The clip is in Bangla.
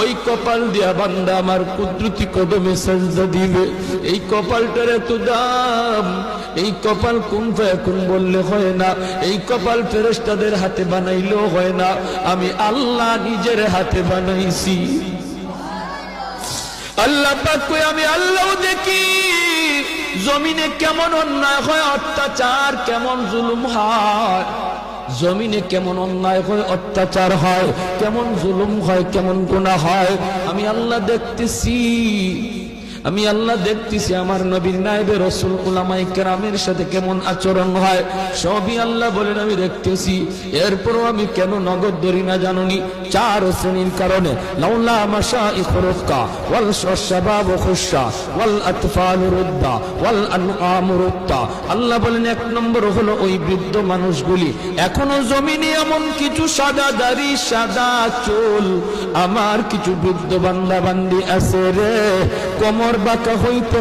ওই কপাল দিয়া বান্দা আমার কুদরতি কদমে সাজদা দিবে। এই কপালটার এত দাম। এই কপাল কুন ফায়াকুন বললে হয় না, এই কপাল ফেরেশতাদের হাতে বানাইলেও হয় না, আমি আল্লাহ নিজের হাতে বানাইছি। আল্লাহ পাক কই আমি আল্লাহ দেখি জমিনে কেমন অন্যায় হয়, অত্যাচার কেমন জুলুম হয়, জমিনে কেমন অন্যায় হয়, অত্যাচার হয়, কেমন জুলুম হয়, কেমন গুনাহ হয়, আমি আল্লাহ দেখতেছি। আমি আল্লাহ দেখতেছি আমার নবীর নায়েবে রাসূল উলামায়ে কেরামের সাথে কেমন আচরণ হয়, সবই আল্লাহ বলেন আমি দেখতেছি। এরপরও আমি কেন নগদ ধরি না জানুনি? চার শ্রেণীর কারণে। লাউলা মাশাইখু রুক্কা ওয়াল শাবাব খুশা ওয়াল আতফাল রুদ্দা ওয়াল আনআম রুত্তা। আল্লাহ বলেন এক নম্বর হলো ওই বৃদ্ধ মানুষগুলি, এখনো জমিনে এমন কিছু সাদা দাড়ি সাদা চুল আমার কিছু বৃদ্ধ বান্দা বান্দি আছে রে, কোমর বাঁকা হইতে